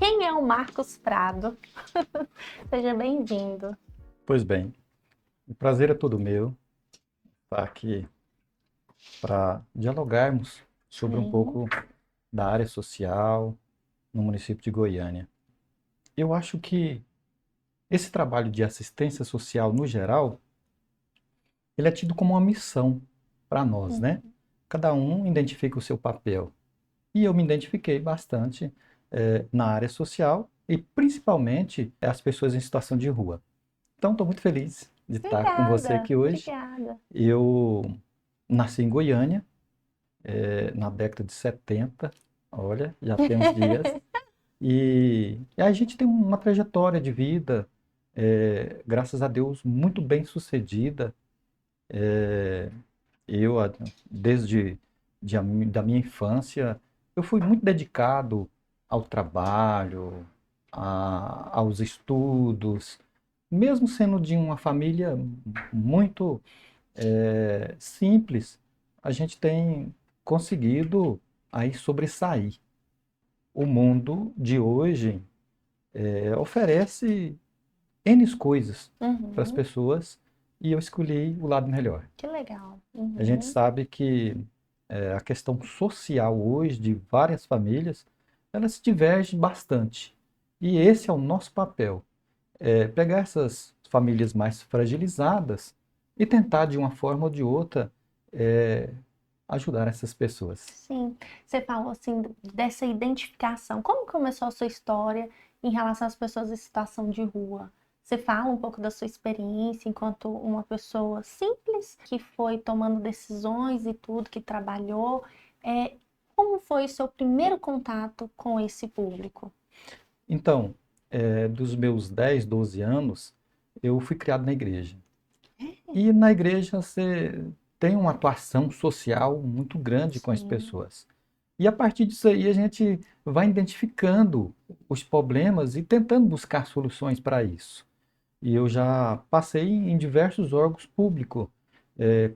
Quem é o Marcos Prado? Seja bem-vindo. Pois bem, o prazer é todo meu estar aqui para dialogarmos sobre um Sim. pouco da área social no município de Goiânia. Eu acho que esse trabalho de assistência social no geral, ele é tido como uma missão para nós, né? Uhum. Cada um identifica o seu papel. E eu me identifiquei bastante na área social e principalmente as pessoas em situação de rua. Então, estou muito feliz de estar com você Obrigada, aqui hoje. obrigada. Eu nasci em Goiânia, na década de 70, olha, já tem uns dias. E a gente tem uma trajetória de vida, graças a Deus, muito bem sucedida. Eu, desde da minha infância, eu fui muito dedicado ao trabalho, aos estudos, mesmo sendo de uma família muito simples, a gente tem conseguido aí sobressair. O mundo de hoje oferece N coisas para as Uhum. pessoas e eu escolhi o lado melhor. Que legal. A gente Uhum. sabe que a questão social hoje de várias famílias, ela se diverge bastante. E esse é o nosso papel, pegar essas famílias mais fragilizadas e tentar de uma forma ou de outra é, ajudar essas pessoas. Sim, você falou assim dessa identificação. Como começou a sua história em relação às pessoas em situação de rua? Você fala um pouco da sua experiência enquanto uma pessoa simples que foi tomando decisões e tudo, que trabalhou. É, como foi o seu primeiro contato com esse público? Então, dos meus 10, 12 anos, eu fui criado na igreja. E na igreja você tem uma atuação social muito grande com as Sim. pessoas. E a partir disso aí a gente vai identificando os problemas e tentando buscar soluções para isso. E eu já passei em diversos órgãos públicos,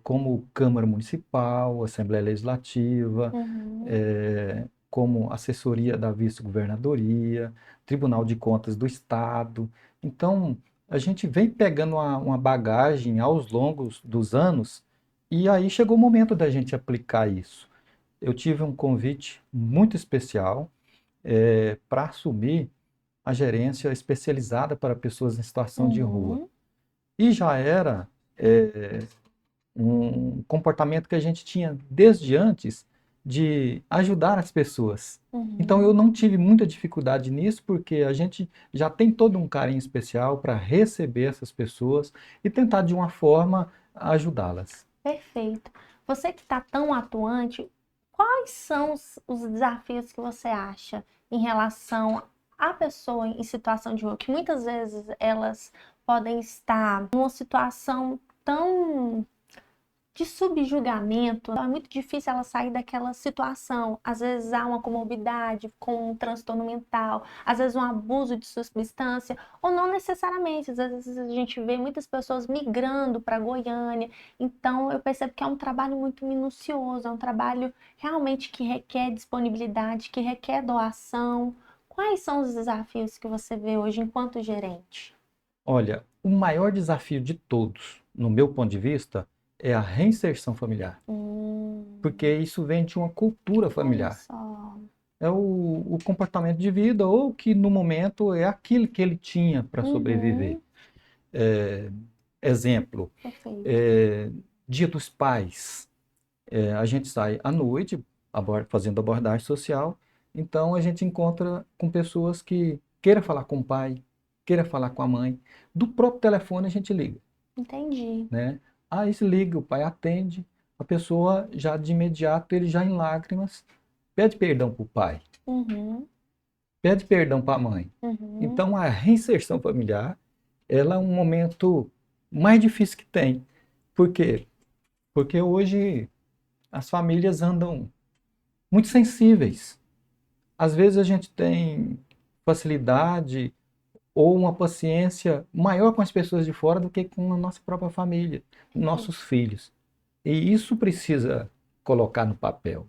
como Câmara Municipal, Assembleia Legislativa, Uhum. como assessoria da vice-governadoria, Tribunal de Contas do Estado. Então, a gente vem pegando uma bagagem aos longos dos anos e aí chegou o momento da gente aplicar isso. Eu tive um convite muito especial para assumir a gerência especializada para pessoas em situação de rua. Uhum. E já era um comportamento que a gente tinha desde antes de ajudar as pessoas. Então eu Uhum. não tive muita dificuldade nisso, porque a gente já tem todo um carinho especial para receber essas pessoas e tentar de uma forma ajudá-las. Perfeito. Você que está tão atuante, quais são os desafios que você acha em relação à pessoa em situação de rua? Que muitas vezes elas podem estar numa situação tão de subjugamento, então é muito difícil ela sair daquela situação. Às vezes há uma comorbidade com um transtorno mental, às vezes um abuso de substância, ou não necessariamente. Às vezes a gente vê muitas pessoas migrando para Goiânia. Então eu percebo que é um trabalho muito minucioso, é um trabalho realmente que requer disponibilidade, que requer doação. Quais são os desafios que você vê hoje enquanto gerente? Olha, o maior desafio de todos, no meu ponto de vista, é a reinserção familiar, porque Hum, isso vem de uma cultura olha familiar. só. É o comportamento de vida ou que no momento é aquilo que ele tinha para sobreviver. Uhum, Exemplo, perfeito. é, Dia dos Pais. A gente sai à noite fazendo abordagem social, então a gente encontra com pessoas que queira falar com o pai, queira falar com a mãe. Do próprio telefone a gente liga, Entendi. né? Aí se liga, o pai atende, a pessoa já de imediato, ele já em lágrimas, pede perdão para o pai, Uhum, pede perdão para a mãe. uhum, Então a reinserção familiar, ela é um momento mais difícil que tem. Por quê? Porque hoje as famílias andam muito sensíveis. Às vezes a gente tem facilidade ou uma paciência maior com as pessoas de fora do que com a nossa própria família, nossos perfeito. filhos. E isso precisa colocar no papel.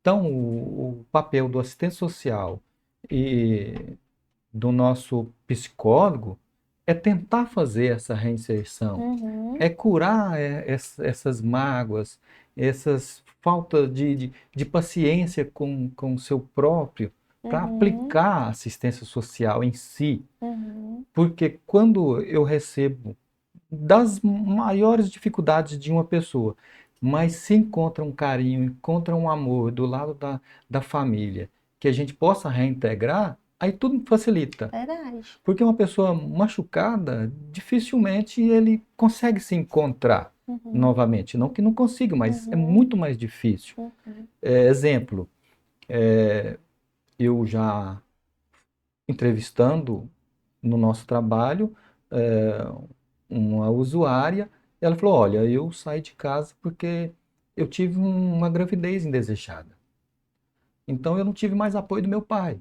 Então, o papel do assistente social e do nosso psicólogo é tentar fazer essa reinserção, Uhum, é curar essas mágoas, essas faltas de paciência com o seu próprio, para uhum, aplicar a assistência social em si. uhum, Porque quando eu recebo das maiores dificuldades de uma pessoa, mas se encontra um carinho, encontra um amor do lado da família, que a gente possa reintegrar, aí tudo facilita. verdade. Porque uma pessoa machucada, dificilmente ele consegue se encontrar Uhum, novamente. Não que não consiga, mas é uhum, muito mais difícil. uhum, Exemplo, eu já entrevistando no nosso trabalho, é, uma usuária, ela falou: Olha, eu saí de casa porque eu tive uma gravidez indesejada. Então eu não tive mais apoio do meu pai,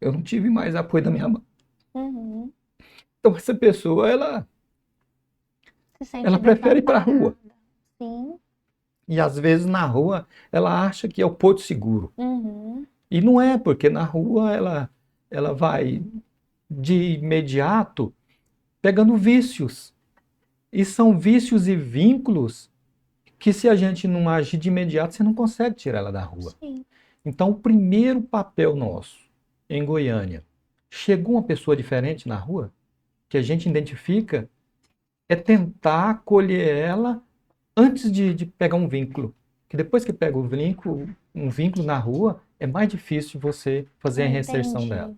eu não tive mais apoio da minha mãe. uhum. Então essa pessoa, Se ela sente prefere ir para a desamparada. rua. Sim. E às vezes na rua ela acha que é o porto seguro. Uhum, E não é, porque na rua ela vai de imediato pegando vícios. E são vícios e vínculos que, se a gente não agir de imediato, você não consegue tirar ela da rua. sim. Então, o primeiro papel nosso em Goiânia, chegou uma pessoa diferente na rua, que a gente identifica, é tentar acolher ela antes de pegar um vínculo. Que depois que pega um vínculo na rua, é mais difícil você fazer a Eu reinserção dela. entendi.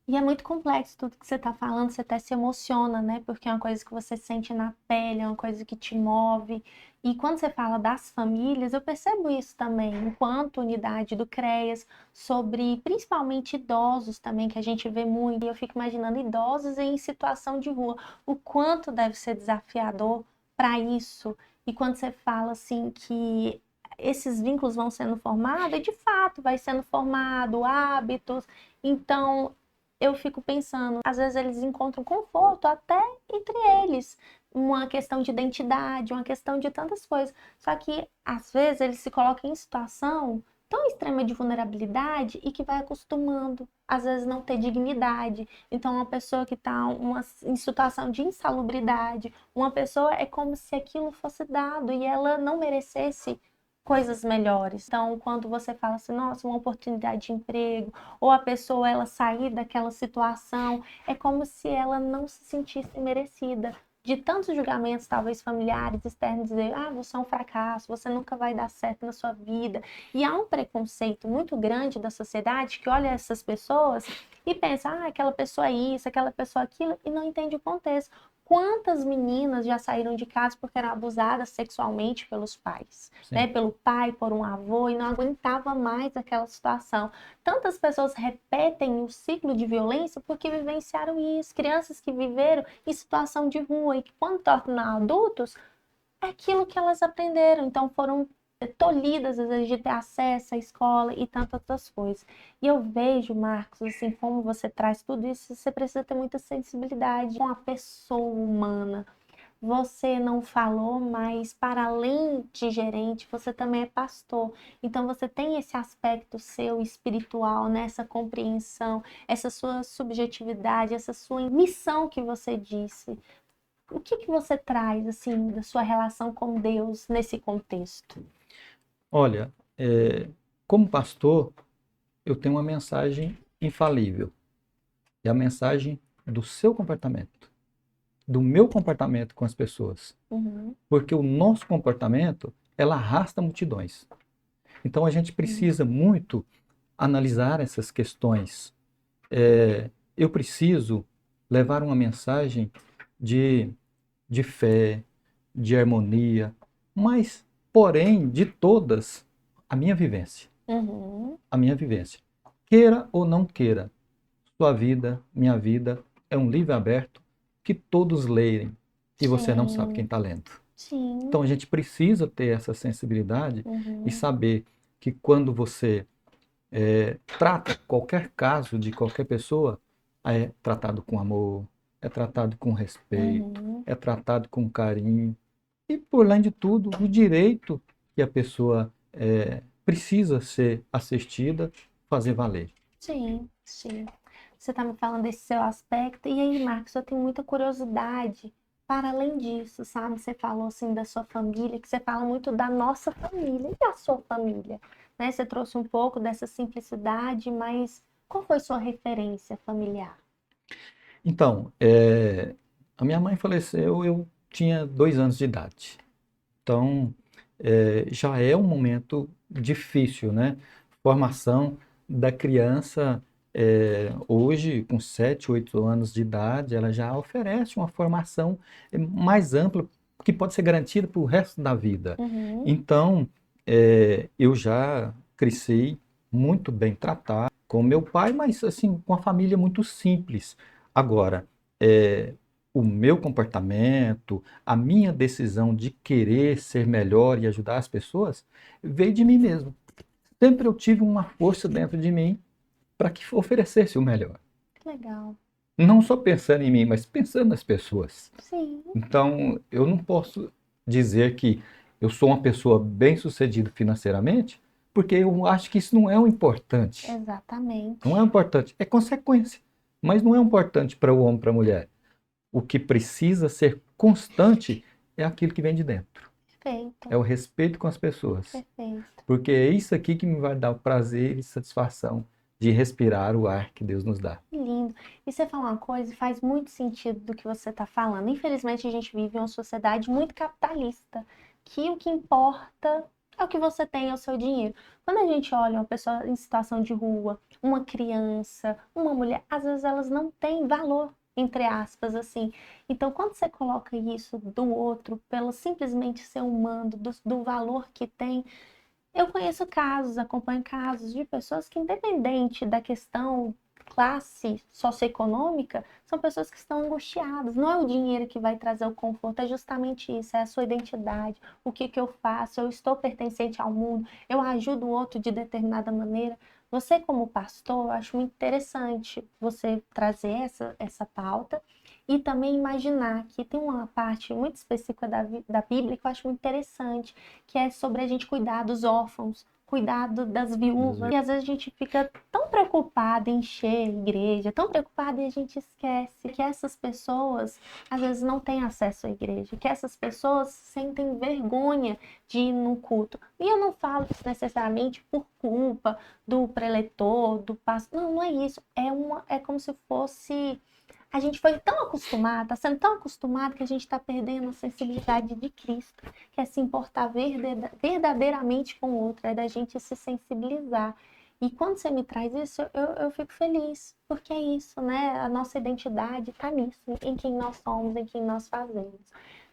E é muito complexo tudo que você está falando, você até se emociona, né? Porque é uma coisa que você sente na pele, é uma coisa que te move. E quando você fala das famílias, eu percebo isso também, enquanto unidade do CREAS, sobre principalmente idosos também, que a gente vê muito. E eu fico imaginando idosos em situação de rua, o quanto deve ser desafiador para isso. E quando você fala assim que esses vínculos vão sendo formados, e de fato vai sendo formado hábitos. Então, eu fico pensando, às vezes eles encontram conforto até entre eles, uma questão de identidade, uma questão de tantas coisas. Só que às vezes eles se colocam em situação tão extrema de vulnerabilidade e que vai acostumando, às vezes não ter dignidade. Então, uma pessoa que está em situação de insalubridade, uma pessoa é como se aquilo fosse dado e ela não merecesse coisas melhores. Então, quando você fala assim, nossa, uma oportunidade de emprego, ou a pessoa ela sair daquela situação, é como se ela não se sentisse merecida. De tantos julgamentos, talvez familiares, externos, dizer, ah, você é um fracasso, você nunca vai dar certo na sua vida. E há um preconceito muito grande da sociedade que olha essas pessoas e pensa, ah, aquela pessoa é isso, aquela pessoa é aquilo, e não entende o contexto. Quantas meninas já saíram de casa porque eram abusadas sexualmente pelos pais, né? Sim. Pelo pai, por um avô, e não aguentava mais aquela situação. Tantas pessoas repetem o ciclo de violência porque vivenciaram isso. Crianças que viveram em situação de rua e que, quando tornam adultos, é aquilo que elas aprenderam. Então, foram tolhidas, às vezes, de ter acesso à escola e tantas outras coisas. E eu vejo, Marcos, assim, como você traz tudo isso, você precisa ter muita sensibilidade com a pessoa humana. Você não falou, mas para além de gerente, você também é pastor. Então você tem esse aspecto seu espiritual, né? Essa compreensão, essa sua subjetividade, essa sua missão que você disse. O que que você traz assim da sua relação com Deus nesse contexto? Olha, como pastor, eu tenho uma mensagem infalível. É a mensagem do seu comportamento, do meu comportamento com as pessoas. Uhum, Porque o nosso comportamento, ela arrasta multidões. Então a gente uhum, precisa muito analisar essas questões. Eu preciso levar uma mensagem de, de fé, de harmonia, mas, porém, de todas, a minha vivência. uhum, A minha vivência. Queira ou não queira, sua vida, minha vida, é um livro aberto que todos leem e você não sabe quem sim, está lendo. sim, Então a gente precisa ter essa sensibilidade e uhum, saber que quando você trata qualquer caso de qualquer pessoa, é tratado com amor, é tratado com respeito, uhum. é tratado com carinho e, por além de tudo, o direito que a pessoa precisa ser assistida, fazer valer. Sim, sim. Você está me falando desse seu aspecto. E aí, Marcos, eu tenho muita curiosidade para além disso, sabe? Você falou assim da sua família, que você fala muito da nossa família e da sua família, né? Você trouxe um pouco dessa simplicidade, mas qual foi sua referência familiar? Então, a minha mãe faleceu, eu tinha 2 anos de idade. Então, já é um momento difícil, né? Formação da criança, hoje, com 7, 8 anos de idade, ela já oferece uma formação mais ampla, que pode ser garantida para o resto da vida. Uhum, Então, eu já cresci muito bem tratado com meu pai, mas assim, com uma família muito simples. Agora, o meu comportamento, a minha decisão de querer ser melhor e ajudar as pessoas veio de mim mesmo. Sempre eu tive uma força dentro de mim para que oferecesse o melhor. que legal. Não só pensando em mim, mas pensando nas pessoas. Sim, Então, eu não posso dizer que eu sou uma pessoa bem-sucedida financeiramente, porque eu acho que isso não é o importante. Não é o exatamente. importante, é consequência. Mas não é importante para o homem, para a mulher. O que precisa ser constante é aquilo que vem de dentro. É Perfeito, o respeito com as pessoas. perfeito. Porque é isso aqui que me vai dar o prazer e satisfação de respirar o ar que Deus nos dá. Que lindo. E você fala uma coisa, e faz muito sentido do que você está falando. Infelizmente, a gente vive em uma sociedade muito capitalista, que o que importa é o que você tem, é o seu dinheiro. Quando a gente olha uma pessoa em situação de rua, uma criança, uma mulher, às vezes elas não têm valor, entre aspas, assim. Então, quando você coloca isso do outro, pelo simplesmente ser humano, do valor que tem, eu conheço casos, acompanho casos de pessoas que, independente da questão classe socioeconômica, são pessoas que estão angustiadas. Não é o dinheiro que vai trazer o conforto, é justamente isso, é a sua identidade, o que que eu faço, eu estou pertencente ao mundo, eu ajudo o outro de determinada maneira. Você, como pastor, eu acho muito interessante você trazer essa pauta e também imaginar que tem uma parte muito específica da Bíblia que eu acho muito interessante, que é sobre a gente cuidar dos órfãos, cuidar das viúvas. E às vezes a gente fica tão preocupada em encher a igreja, tão preocupada e a gente esquece que essas pessoas às vezes não têm acesso à igreja, que essas pessoas sentem vergonha de ir no culto. E eu não falo isso necessariamente por culpa do preletor, do pastor. Não, não é isso. É como se fosse a gente foi tão acostumado, está sendo tão acostumado que a gente está perdendo a sensibilidade de Cristo, que é se importar verdadeiramente com o outro, é da gente se sensibilizar. E quando você me traz isso, eu fico feliz, porque é isso, né? A nossa identidade está nisso, em quem nós somos, em quem nós fazemos.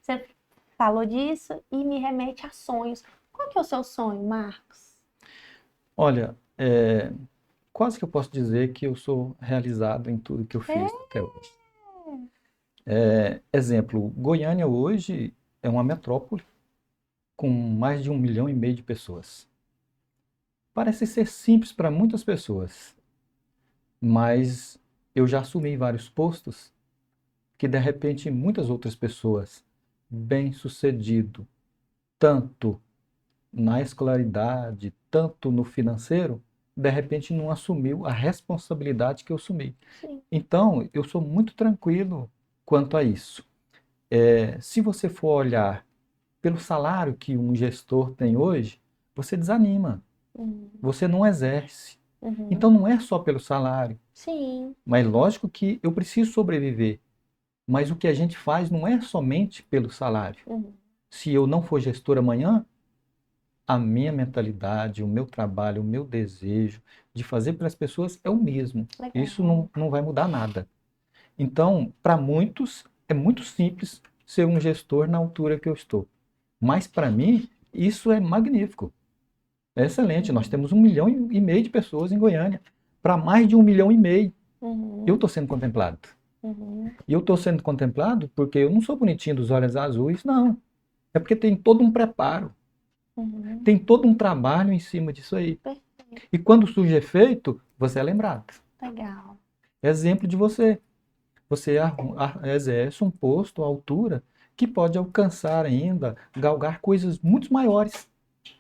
Você falou disso e me remete a sonhos. Qual que é o seu sonho, Marcos? Olha, quase que eu posso dizer que eu sou realizado em tudo que eu É, fiz até hoje. Exemplo, Goiânia hoje é uma metrópole com mais de 1,5 milhão de pessoas. Parece ser simples para muitas pessoas, mas eu já assumi vários postos que de repente muitas outras pessoas, bem-sucedido, tanto na escolaridade, tanto no financeiro, de repente não assumiu a responsabilidade que eu assumi. sim. Então, eu sou muito tranquilo quanto a isso. Se você for olhar pelo salário que um gestor tem hoje, você desanima, Uhum. você não exerce. Uhum. Então, não é só pelo salário, Sim. mas lógico que eu preciso sobreviver. Mas o que a gente faz não é somente pelo salário. Uhum. Se eu não for gestor amanhã, a minha mentalidade, o meu trabalho, o meu desejo de fazer para as pessoas é o mesmo. Isso Legal. não vai mudar nada. Então, para muitos, é muito simples ser um gestor na altura que eu estou. Mas para mim, isso é magnífico. É excelente. Nós Uhum. temos 1,5 milhão de pessoas em Goiânia. Para mais de 1,5 milhão, eu Uhum. estou sendo contemplado. Uhum. E eu estou sendo contemplado porque eu não sou bonitinho dos olhos azuis, não. É porque tem todo um preparo, Uhum. tem todo um trabalho em cima disso aí. Perfeito. E quando surge efeito, você é lembrado. Legal. Exemplo de você. Você exerce um posto à altura que pode alcançar ainda, galgar coisas muito maiores.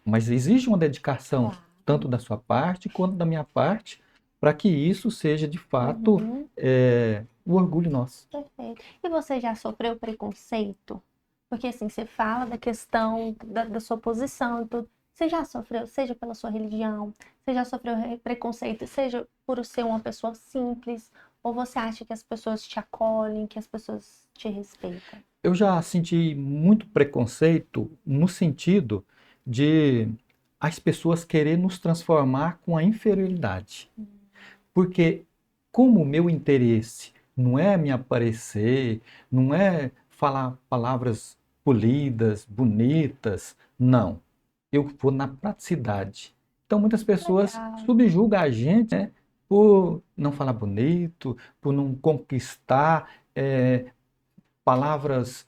Mas exige uma dedicação, Claro. tanto da sua parte quanto da minha parte, para que isso seja de fato Uhum. o orgulho nosso. Perfeito. E você já sofreu preconceito? Porque assim, você fala da questão da sua posição e tudo. Você já sofreu, seja pela sua religião, você já sofreu preconceito, seja por ser uma pessoa simples, ou você acha que as pessoas te acolhem, que as pessoas te respeitam? Eu já senti muito preconceito no sentido de as pessoas querer nos transformar com a inferioridade. Porque como o meu interesse não é me aparecer, não é falar palavras polidas, bonitas, não. Eu vou na praticidade. Então muitas pessoas Legal. subjugam a gente, né, por não falar bonito, por não conquistar palavras,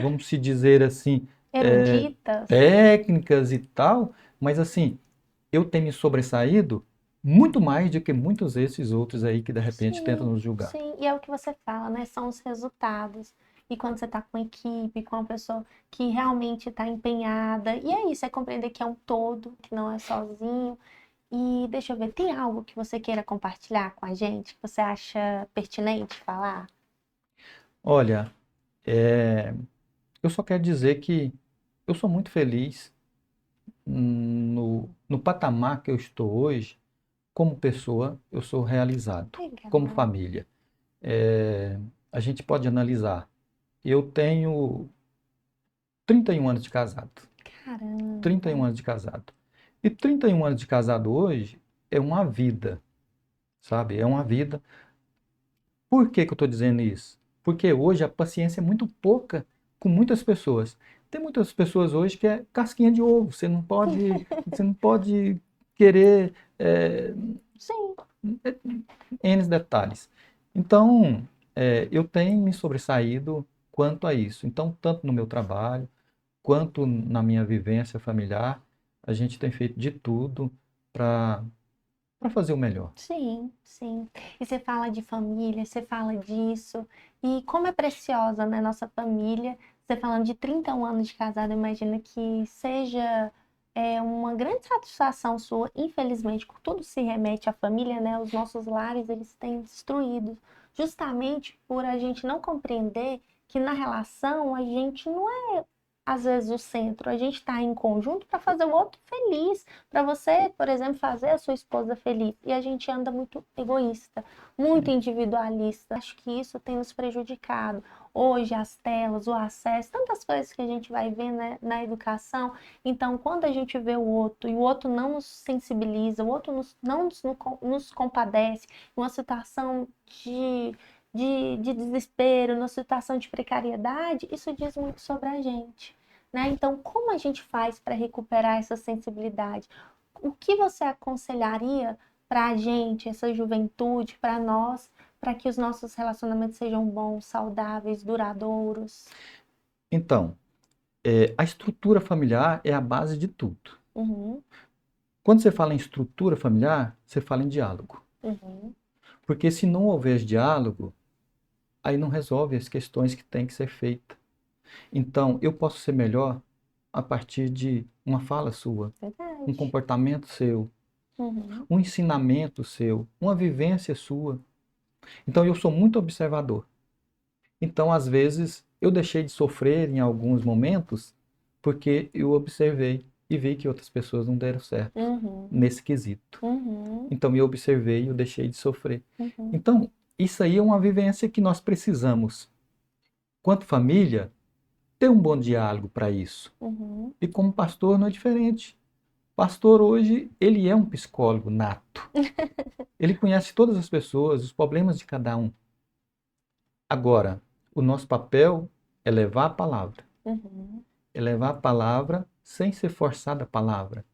vamos se dizer assim, Eruditas? técnicas e tal, mas assim, eu tenho me sobressaído muito mais do que muitos desses outros aí que de repente tentam Sim, nos julgar. sim. E é o que você fala, né? São os resultados. E quando você está com equipe, com uma pessoa que realmente está empenhada. E é isso, é compreender que é um todo, que não é sozinho. E deixa eu ver, tem algo que você queira compartilhar com a gente, que você acha pertinente falar? Olha, é, eu só quero dizer que eu sou muito feliz no patamar que eu estou hoje. Como pessoa, eu sou realizado. Como Legal. família, é, a gente pode analisar. Eu tenho 31 anos de casado. Caramba. 31 anos de casado. E 31 anos de casado hoje é uma vida, sabe? É uma vida. Por que que eu estou dizendo isso? Porque hoje a paciência é muito pouca com muitas pessoas. Tem muitas pessoas hoje que é casquinha de ovo. Você não pode querer Sim. N detalhes. Então, eu tenho me sobressaído quanto a isso. Então, tanto no meu trabalho, quanto na minha vivência familiar, a gente tem feito de tudo para fazer o melhor. Sim, sim. E você fala de família, você fala disso. E como é preciosa, né, nossa família. Você falando de 31 anos de casado, imagina que seja uma grande satisfação sua. Infelizmente, tudo se remete à família, né? Os nossos lares, eles têm destruídos. Justamente por a gente não compreender que na relação a gente não é, às vezes, o centro. A gente está em conjunto para fazer o outro feliz, para você, por exemplo, fazer a sua esposa feliz. E a gente anda muito egoísta, muito individualista. Acho que isso tem nos prejudicado. Hoje, as telas, o acesso, tantas coisas que a gente vai ver, né, na educação. Então, quando a gente vê o outro e o outro não nos sensibiliza, o outro não nos compadece, uma situação de desespero, numa situação de precariedade, isso diz muito sobre a gente, né? Então, como a gente faz para recuperar essa sensibilidade? O que você aconselharia para a gente, essa juventude, para nós, para que os nossos relacionamentos sejam bons, saudáveis, duradouros? Então, a estrutura familiar é a base de tudo. Uhum, Quando você fala em estrutura familiar, você fala em diálogo. uhum, Porque se não houver diálogo, aí não resolve as questões que têm que ser feitas. Então, eu posso ser melhor a partir de uma fala sua, um verdade. comportamento seu, Uhum, um ensinamento seu, uma vivência sua. Então, eu sou muito observador. Então, às vezes, eu deixei de sofrer em alguns momentos porque eu observei e vi que outras pessoas não deram certo uhum, nesse quesito. uhum, Então, eu observei e eu deixei de sofrer. uhum, Então, isso aí é uma vivência que nós precisamos, quanto família, ter um bom diálogo para isso. uhum. E como pastor não é diferente. Pastor hoje, ele é um psicólogo nato. Ele conhece todas as pessoas, os problemas de cada um. Agora, o nosso papel é levar a palavra. Uhum. É levar a palavra sem ser forçada a palavra.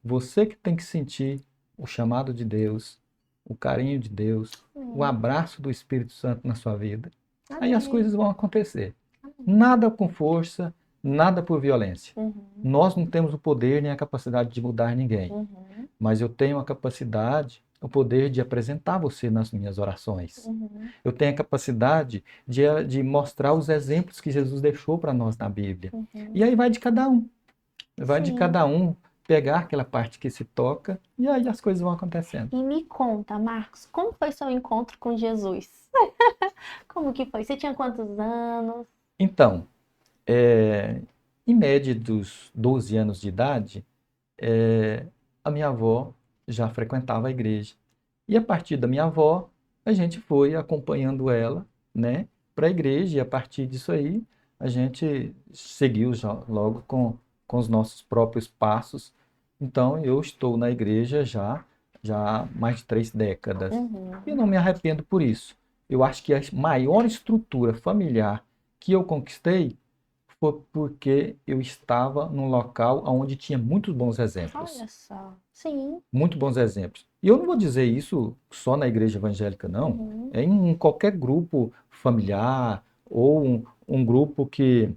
Você que tem que sentir o chamado de Deus, o carinho de Deus, o Amém. abraço do Espírito Santo na sua vida. Aí as Amém. coisas vão acontecer. Amém. Nada com força, nada por violência. Uhum. Nós não temos o poder nem a capacidade de mudar ninguém, Uhum. mas eu tenho a capacidade, o poder de apresentar você nas minhas orações. Uhum. Eu tenho a capacidade de mostrar os exemplos que Jesus deixou para nós na Bíblia. E Uhum. aí vai de cada um. Vai de Sim. cada um pegar aquela parte que se toca e aí as coisas vão acontecendo. E me conta, Marcos, como foi seu encontro com Jesus? Como que foi? Você tinha quantos anos? Então, em média dos 12 anos de idade, a minha avó já frequentava a igreja. E a partir da minha avó, a gente foi acompanhando ela, né, para a igreja, e a partir disso aí, a gente seguiu já logo com os nossos próprios passos. Então, eu estou na igreja já há mais de 3 décadas. E eu Uhum. não me arrependo por isso. Eu acho que a maior estrutura familiar que eu conquistei foi porque eu estava num local onde tinha muitos bons exemplos. Olha só. Sim. Muito bons exemplos. E eu não vou dizer isso só na igreja evangélica, não. Uhum. É em qualquer grupo familiar ou um grupo que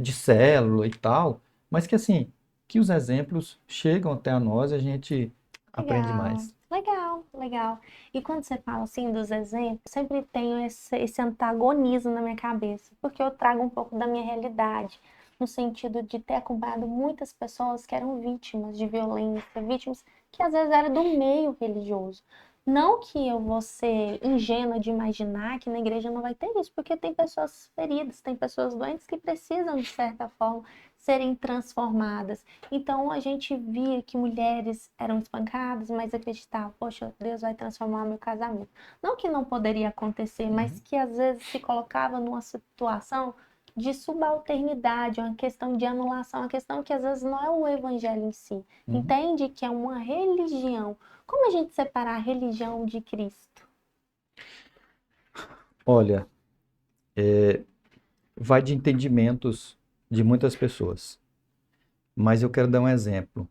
de célula e tal, mas que assim, que os exemplos chegam até a nós e a gente aprende Legal, mais. legal, legal. E quando você fala assim dos exemplos, eu sempre tenho esse antagonismo na minha cabeça, porque eu trago um pouco da minha realidade, no sentido de ter acompanhado muitas pessoas que eram vítimas de violência, vítimas que às vezes eram do meio religioso. Não que eu vou ser ingênua de imaginar que na igreja não vai ter isso, porque tem pessoas feridas, tem pessoas doentes que precisam, de certa forma, serem transformadas. Então a gente via que mulheres eram espancadas, mas acreditavam, poxa, Deus vai transformar meu casamento. Não que não poderia acontecer, mas Uhum, que às vezes se colocava numa situação de subalternidade, uma questão de anulação, uma questão que às vezes não é o evangelho em si. uhum. Entende que é uma religião. Como a gente separar a religião de Cristo? Olha, vai de entendimentos de muitas pessoas, mas eu quero dar um exemplo.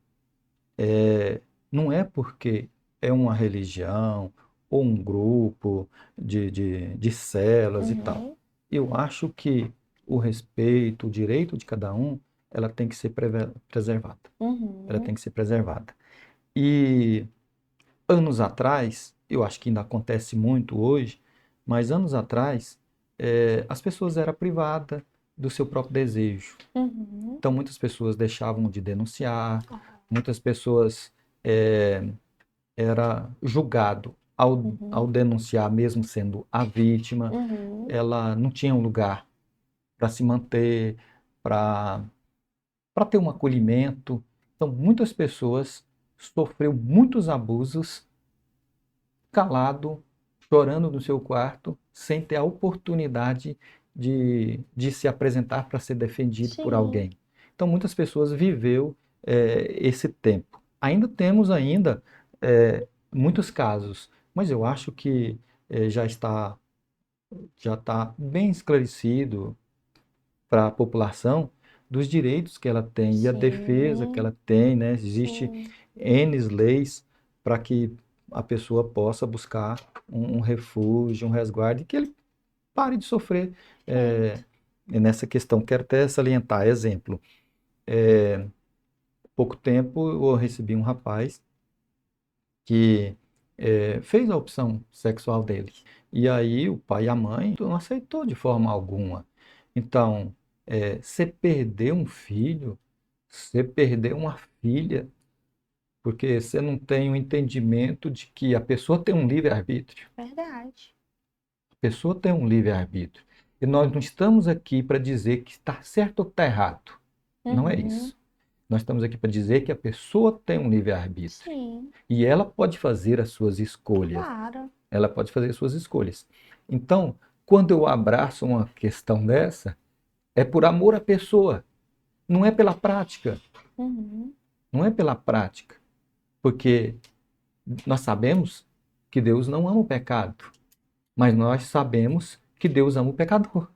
Não é porque é uma religião ou um grupo de células e tal. Uhum, Eu acho que o respeito, o direito de cada um, ela tem que ser preservada. Ela uhum, tem que ser preservada. E anos atrás, eu acho que ainda acontece muito hoje, mas anos atrás, as pessoas eram privadas do seu próprio desejo. uhum. Então, muitas pessoas deixavam de denunciar, muitas pessoas eh, era julgado ao Uhum, denunciar, mesmo sendo a vítima, uhum. ela não tinha um lugar para se manter, para ter um acolhimento. Então, muitas pessoas sofreu muitos abusos calado, chorando no seu quarto, sem ter a oportunidade de se apresentar para ser defendido por Sim. alguém. Então, muitas pessoas viveu esse tempo. Ainda temos ainda muitos casos, mas eu acho que já está bem esclarecido para a população dos direitos que ela tem e a defesa que Sim, ela tem, né? Existe sim, N leis para que a pessoa possa buscar um refúgio, um resguardo, e que ele pare de sofrer perfeito. nessa questão. Quero até salientar, exemplo, pouco tempo eu recebi um rapaz que fez a opção sexual dele. E aí o pai e a mãe não aceitou de forma alguma. Então, você perder um filho, você perder uma filha, porque você não tem o entendimento de que a pessoa tem um livre-arbítrio. Verdade. A pessoa tem um livre-arbítrio. E nós não estamos aqui para dizer que está certo ou está errado. Não é Uhum. isso. Nós estamos aqui para dizer que a pessoa tem um livre-arbítrio. Sim, E ela pode fazer as suas escolhas. claro. Ela pode fazer as suas escolhas. Então, quando eu abraço uma questão dessa, é por amor à pessoa, não é pela prática, Uhum. não é pela prática, porque nós sabemos que Deus não ama o pecado, mas nós sabemos que Deus ama o pecador.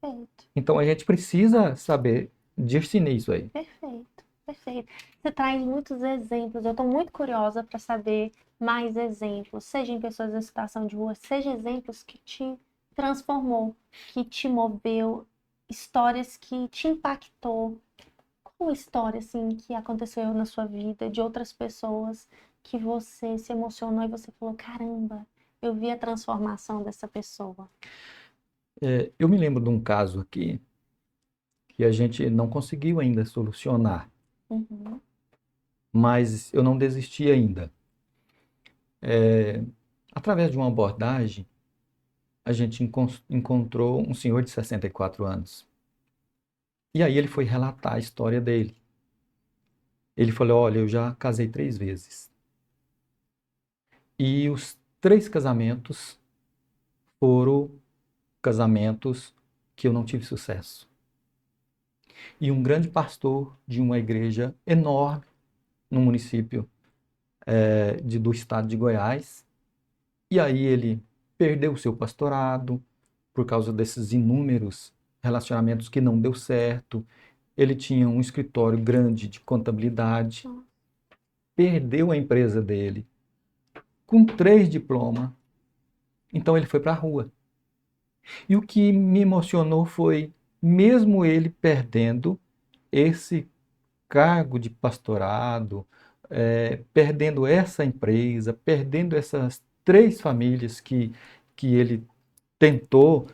Perfeito, Então a gente precisa saber discernir isso aí. perfeito, perfeito. Você traz muitos exemplos. Eu estou muito curiosa para saber mais exemplos, seja em pessoas em situação de rua, seja exemplos que te transformou, que te moveu, histórias que te impactou. Qual uma história assim que aconteceu na sua vida de outras pessoas que você se emocionou e você falou, caramba, eu vi a transformação dessa pessoa. Eu me lembro de um caso aqui que a gente não conseguiu ainda solucionar. Uhum, mas eu não desisti ainda. Através de uma abordagem, a gente encontrou um senhor de 64 anos. E aí ele foi relatar a história dele. Ele falou: olha, eu já casei 3 vezes. E os 3 casamentos foram casamentos que eu não tive sucesso. E um grande pastor de uma igreja enorme no município do estado de Goiás. E aí ele perdeu o seu pastorado por causa desses inúmeros relacionamentos que não deu certo. Ele tinha um escritório grande de contabilidade, perdeu a empresa dele com 3 diplomas. Então ele foi para a rua. E o que me emocionou foi, mesmo ele perdendo esse cargo de pastorado, perdendo essa empresa, perdendo essas 3 famílias que ele tentou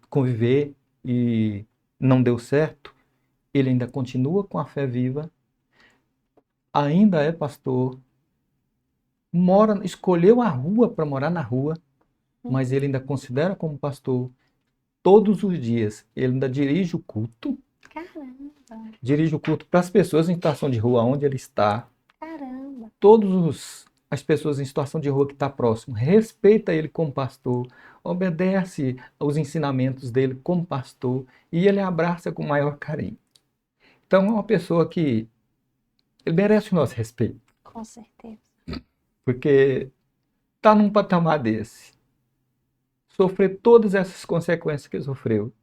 conviver e não deu certo, ele ainda continua com a fé viva, ainda é pastor, escolheu a rua para morar na rua, mas ele ainda considera como pastor. Todos os dias ele ainda Caramba, dirige o culto para as pessoas em situação de rua onde ele está. caramba. Todas as pessoas em situação de rua que está próximo, respeita ele como pastor, obedece aos ensinamentos dele como pastor e ele abraça com maior carinho. Então é uma pessoa que ele merece o nosso respeito, Com certeza. porque está num patamar desse, sofrer todas essas consequências que ele sofreu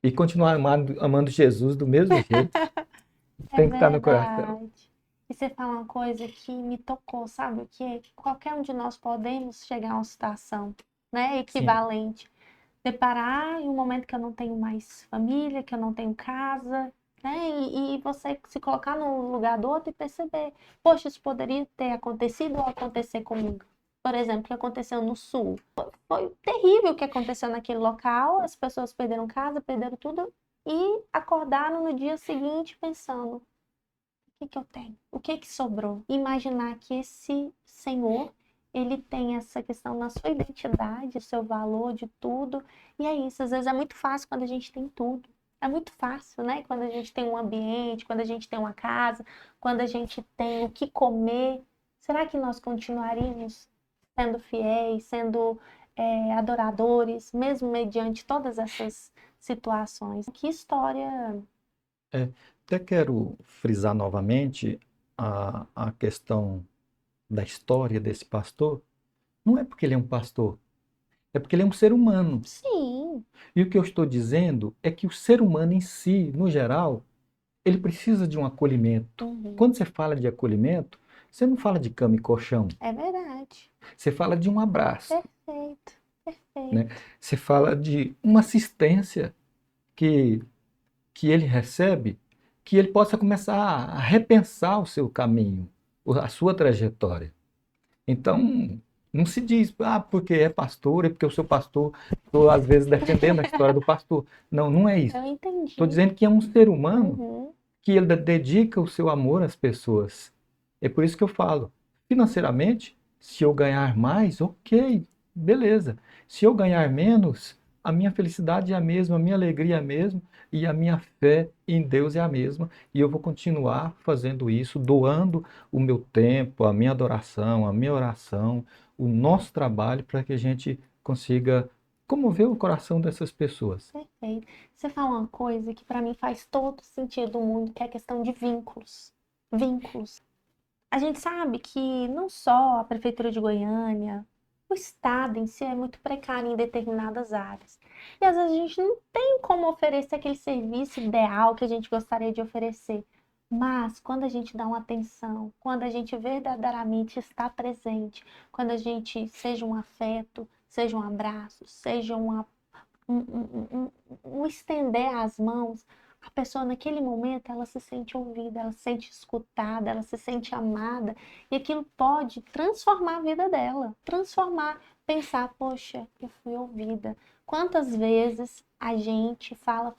e continuar amando Jesus do mesmo jeito, É tem que estar no coração. verdade. E você fala uma coisa que me tocou, sabe o quê? Qualquer um de nós podemos chegar a uma situação, né, Sim, equivalente. Deparar em um momento que eu não tenho mais família, que eu não tenho casa, né? E você se colocar no lugar do outro e perceber, poxa, isso poderia ter acontecido ou acontecer comigo. Por exemplo, o que aconteceu no Sul. Foi terrível o que aconteceu naquele local, as pessoas perderam casa, perderam tudo e acordaram no dia seguinte pensando, que eu tenho? O que sobrou? Imaginar que esse senhor, ele tem essa questão na sua identidade, o seu valor de tudo. E é isso, às vezes é muito fácil quando a gente tem tudo. É muito fácil, né? Quando a gente tem um ambiente, quando a gente tem uma casa, quando a gente tem o que comer. Será que nós continuaríamos sendo fiéis, sendo adoradores, mesmo mediante todas essas situações? Que história. é, até quero frisar novamente a questão da história desse pastor. Não é porque ele é um pastor, é porque ele é um ser humano. Sim. E o que eu estou dizendo é que o ser humano em si, no geral, ele precisa de um acolhimento. Uhum. Quando você fala de acolhimento, você não fala de cama e colchão, É verdade. você fala de um abraço, Perfeito, né? perfeito. Você fala de uma assistência que, que ele recebe, que ele possa começar a repensar o seu caminho, a sua trajetória. Então, não se diz, porque é pastor, é porque eu sou pastor, estou às vezes defendendo a história do pastor. Não, não é isso. Eu Estou entendi. dizendo que é um ser humano Uhum. que ele dedica o seu amor às pessoas. É por isso que eu falo, financeiramente, se eu ganhar mais, ok, beleza. Se eu ganhar menos, a minha felicidade é a mesma, a minha alegria é a mesma e a minha fé em Deus é a mesma. E eu vou continuar fazendo isso, doando o meu tempo, a minha adoração, a minha oração, o nosso trabalho para que a gente consiga comover o coração dessas pessoas. Perfeito. Você fala uma coisa que para mim faz todo sentido do mundo, que é a questão de vínculos. Vínculos. A gente sabe que não só a Prefeitura de Goiânia, o Estado em si é muito precário em determinadas áreas. E às vezes a gente não tem como oferecer aquele serviço ideal que a gente gostaria de oferecer. Mas quando a gente dá uma atenção, quando a gente verdadeiramente está presente, quando a gente seja um afeto, seja um abraço, seja um estender as mãos, a pessoa naquele momento ela se sente ouvida, ela se sente escutada, ela se sente amada e aquilo pode transformar a vida dela, transformar, pensar, poxa, eu fui ouvida. Quantas vezes a gente fala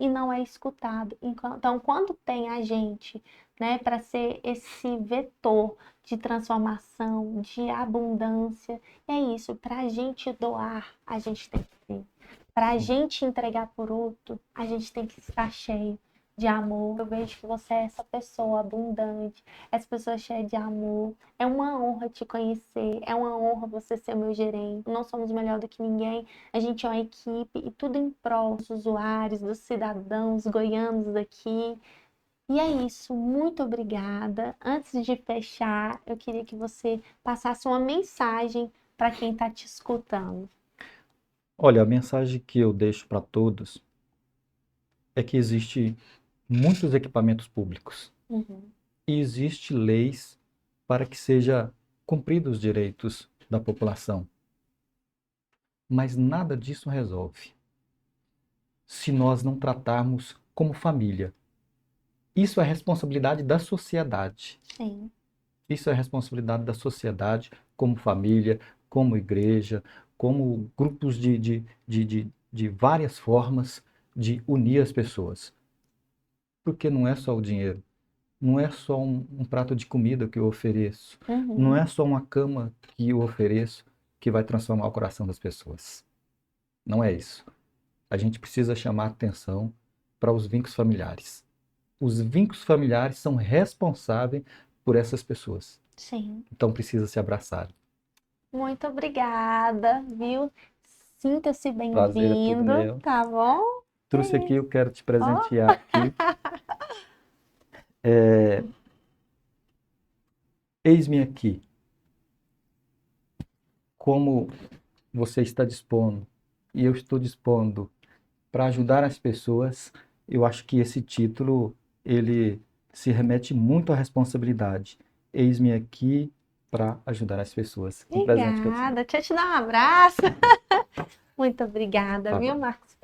e não é escutado? Então, quando tem a gente né, para ser esse vetor de transformação, de abundância. E é isso, para a gente doar, a gente tem que ter. Para a gente entregar por outro, a gente tem que estar cheio de amor. Eu vejo que você é essa pessoa abundante, essa pessoa cheia de amor. É uma honra te conhecer, é uma honra você ser meu gerente. Não somos melhor do que ninguém, a gente é uma equipe e tudo em prol dos usuários, dos cidadãos goianos daqui. E é isso, muito obrigada. Antes de fechar, eu queria que você passasse uma mensagem para quem está te escutando. Olha, a mensagem que eu deixo para todos é que existe muitos equipamentos públicos Uhum. e existe leis para que seja cumpridos os direitos da população, mas nada disso resolve se nós não tratarmos como família. Isso é responsabilidade da sociedade. Sim. Isso é responsabilidade da sociedade, como família, como igreja, como grupos de várias formas de unir as pessoas. Porque não é só o dinheiro, não é só um prato de comida que eu ofereço, não Uhum. é só uma cama que eu ofereço que vai transformar o coração das pessoas. Não é isso. A gente precisa chamar atenção para os vínculos familiares. Os vínculos familiares são responsáveis por essas pessoas. Sim. Então precisa se abraçar. Muito obrigada, viu? Sinta-se Prazer é todo bem-vindo, meu. tá bom? Trouxe É aqui, isso. eu quero te Ó. presentear aqui. É, eis-me aqui. Como você está dispondo e eu estou dispondo para ajudar as pessoas, eu acho que esse título ele se remete muito à responsabilidade. Eis-me aqui para ajudar as pessoas. Um presente que eu te dou. Obrigada. Deixa eu te dar um abraço. Muito obrigada, Tá viu, bom. Marcos?